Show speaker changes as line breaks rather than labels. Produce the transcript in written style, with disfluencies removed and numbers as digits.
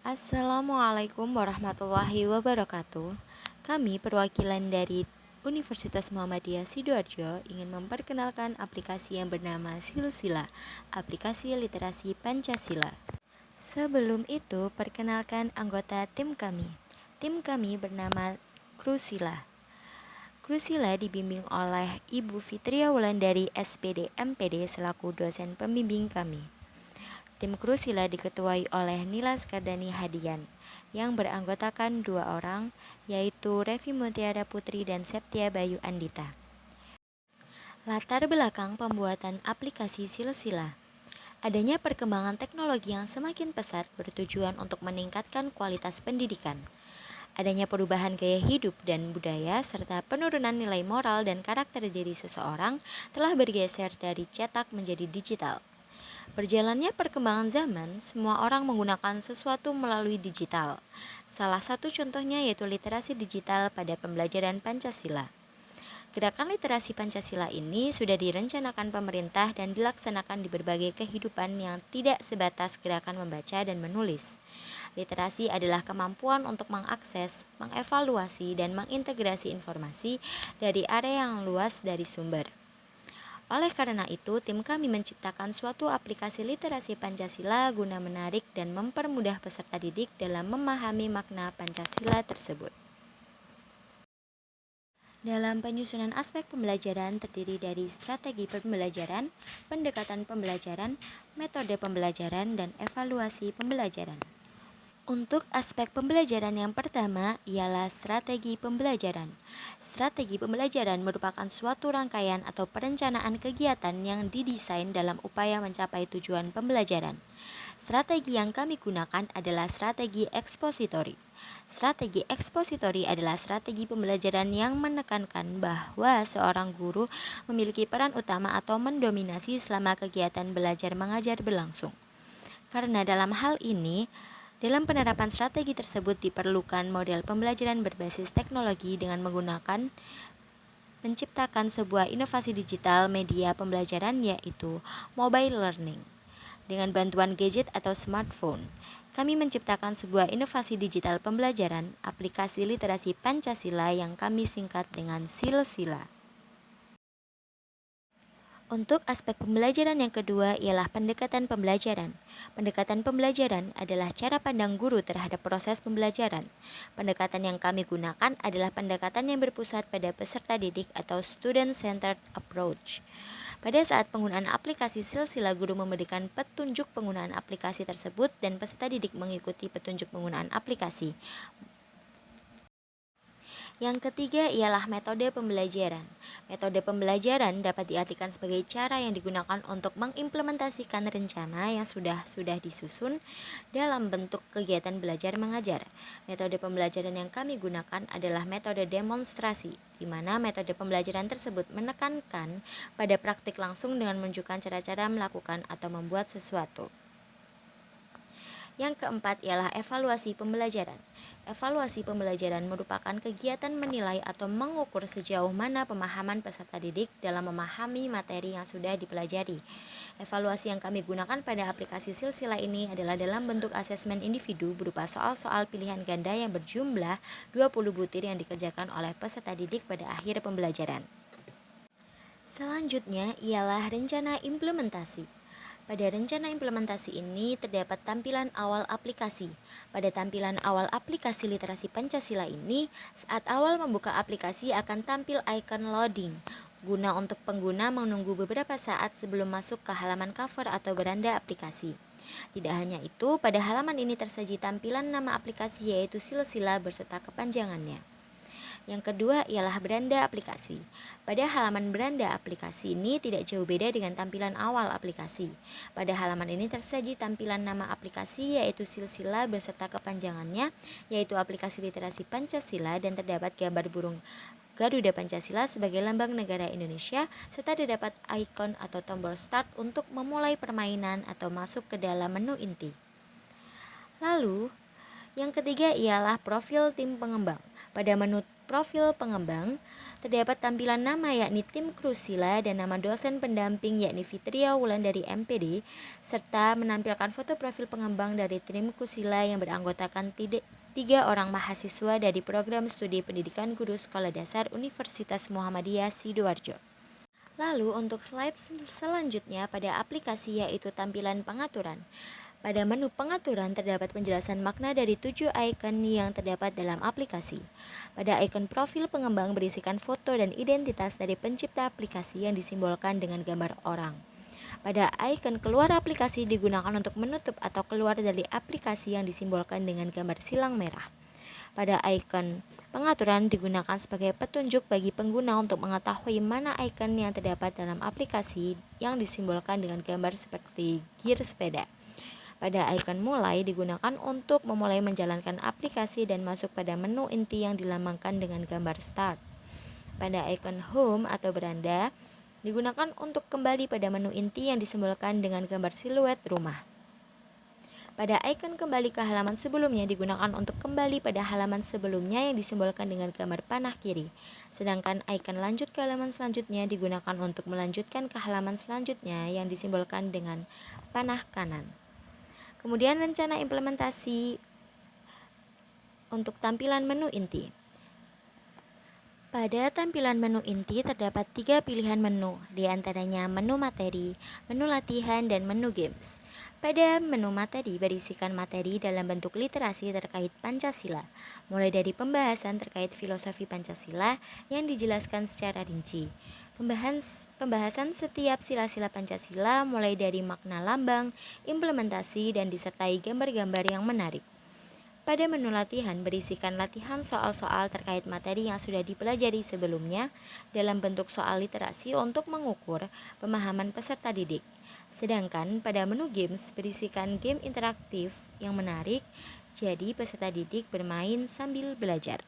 Assalamualaikum warahmatullahi wabarakatuh. Kami perwakilan dari Universitas Muhammadiyah Sidoarjo ingin memperkenalkan aplikasi yang bernama Silsila, aplikasi literasi Pancasila. Sebelum itu, perkenalkan anggota tim kami. Tim kami bernama Krusila. Krusila dibimbing oleh Ibu Fitria Wulandari SPD MPD selaku dosen pembimbing kami. Tim Krusila diketuai oleh Nila Skardani Hadian yang beranggotakan 2 orang, yaitu Revi Mutiara Putri dan Septia Bayu Andita. Latar belakang pembuatan aplikasi Silsila. Adanya perkembangan teknologi yang semakin pesat bertujuan untuk meningkatkan kualitas pendidikan. Adanya perubahan gaya hidup dan budaya serta penurunan nilai moral dan karakter diri seseorang telah bergeser dari cetak menjadi digital. Berjalannya perkembangan zaman, semua orang menggunakan sesuatu melalui digital. Salah satu contohnya yaitu literasi digital pada pembelajaran Pancasila. Gerakan literasi Pancasila ini sudah direncanakan pemerintah dan dilaksanakan di berbagai kehidupan yang tidak sebatas gerakan membaca dan menulis. Literasi adalah kemampuan untuk mengakses, mengevaluasi, dan mengintegrasi informasi dari area yang luas dari sumber. Oleh karena itu, tim kami menciptakan suatu aplikasi literasi Pancasila guna menarik dan mempermudah peserta didik dalam memahami makna Pancasila tersebut. Dalam penyusunan aspek pembelajaran terdiri dari strategi pembelajaran, pendekatan pembelajaran, metode pembelajaran, dan evaluasi pembelajaran. Untuk aspek pembelajaran yang pertama ialah strategi pembelajaran. Strategi pembelajaran merupakan suatu rangkaian atau perencanaan kegiatan yang didesain dalam upaya mencapai tujuan pembelajaran. Strategi yang kami gunakan adalah strategi ekspositori. Strategi ekspositori adalah strategi pembelajaran yang menekankan bahwa seorang guru memiliki peran utama atau mendominasi selama kegiatan belajar mengajar berlangsung. Karena dalam hal ini, dalam penerapan strategi tersebut diperlukan model pembelajaran berbasis teknologi dengan menciptakan sebuah inovasi digital media pembelajaran yaitu mobile learning. Dengan bantuan gadget atau smartphone, kami menciptakan sebuah inovasi digital pembelajaran, aplikasi literasi Pancasila yang kami singkat dengan Silsila. Untuk aspek pembelajaran yang kedua ialah pendekatan pembelajaran. Pendekatan pembelajaran adalah cara pandang guru terhadap proses pembelajaran. Pendekatan yang kami gunakan adalah pendekatan yang berpusat pada peserta didik atau student-centered approach. Pada saat penggunaan aplikasi Silsila, guru memberikan petunjuk penggunaan aplikasi tersebut dan peserta didik mengikuti petunjuk penggunaan aplikasi. Yang ketiga ialah metode pembelajaran. Metode pembelajaran dapat diartikan sebagai cara yang digunakan untuk mengimplementasikan rencana yang sudah disusun dalam bentuk kegiatan belajar mengajar. Metode pembelajaran yang kami gunakan adalah metode demonstrasi, di mana metode pembelajaran tersebut menekankan pada praktik langsung dengan menunjukkan cara-cara melakukan atau membuat sesuatu. Yang keempat ialah evaluasi pembelajaran. Evaluasi pembelajaran merupakan kegiatan menilai atau mengukur sejauh mana pemahaman peserta didik dalam memahami materi yang sudah dipelajari. Evaluasi yang kami gunakan pada aplikasi Silsila ini adalah dalam bentuk asesmen individu berupa soal-soal pilihan ganda yang berjumlah 20 butir yang dikerjakan oleh peserta didik pada akhir pembelajaran. Selanjutnya ialah rencana implementasi. Pada rencana implementasi ini terdapat tampilan awal aplikasi. Pada tampilan awal aplikasi literasi Pancasila ini, saat awal membuka aplikasi akan tampil icon loading, guna untuk pengguna menunggu beberapa saat sebelum masuk ke halaman cover atau beranda aplikasi. Tidak hanya itu, pada halaman ini tersaji tampilan nama aplikasi yaitu Silsila berserta kepanjangannya. Yang kedua ialah beranda aplikasi. Pada halaman beranda aplikasi ini tidak jauh beda dengan tampilan awal aplikasi. Pada halaman ini tersaji tampilan nama aplikasi yaitu Silsila berserta kepanjangannya yaitu aplikasi literasi Pancasila dan terdapat gambar burung Garuda Pancasila sebagai lambang negara Indonesia serta terdapat ikon atau tombol start untuk memulai permainan atau masuk ke dalam menu inti. Lalu, yang ketiga ialah profil tim pengembang. Pada menu profil pengembang, Terdapat tampilan nama yakni tim Krusila dan nama dosen pendamping yakni Fitria Wulandari MPD, serta menampilkan foto profil pengembang dari tim Krusila yang beranggotakan 3 orang mahasiswa dari program studi pendidikan guru sekolah dasar Universitas Muhammadiyah Sidoarjo. Lalu untuk slide selanjutnya pada aplikasi yaitu tampilan pengaturan. Pada menu pengaturan terdapat penjelasan makna dari 7 icon yang terdapat dalam aplikasi. Pada icon profil pengembang berisikan foto dan identitas dari pencipta aplikasi yang disimbolkan dengan gambar orang. Pada icon keluar aplikasi digunakan untuk menutup atau keluar dari aplikasi yang disimbolkan dengan gambar silang merah. Pada icon pengaturan digunakan sebagai petunjuk bagi pengguna untuk mengetahui mana icon yang terdapat dalam aplikasi yang disimbolkan dengan gambar seperti gear sepeda. Pada icon mulai digunakan untuk memulai menjalankan aplikasi dan masuk pada menu inti yang dilambangkan dengan gambar start. Pada icon home atau beranda digunakan untuk kembali pada menu inti yang disimbolkan dengan gambar siluet rumah. Pada icon kembali ke halaman sebelumnya digunakan untuk kembali pada halaman sebelumnya yang disimbolkan dengan gambar panah kiri. Sedangkan icon lanjut ke halaman selanjutnya digunakan untuk melanjutkan ke halaman selanjutnya yang disimbolkan dengan panah kanan. Kemudian rencana implementasi untuk tampilan menu inti. Pada tampilan menu inti terdapat 3 pilihan menu, di antaranya menu materi, menu latihan, dan menu games. Pada menu materi berisikan materi dalam bentuk literasi terkait Pancasila, mulai dari pembahasan terkait filosofi Pancasila yang dijelaskan secara rinci. Pembahasan setiap sila-sila Pancasila mulai dari makna lambang, implementasi, dan disertai gambar-gambar yang menarik. Pada menu latihan berisikan latihan soal-soal terkait materi yang sudah dipelajari sebelumnya dalam bentuk soal literasi untuk mengukur pemahaman peserta didik. Sedangkan pada menu games berisikan game interaktif yang menarik, jadi peserta didik bermain sambil belajar.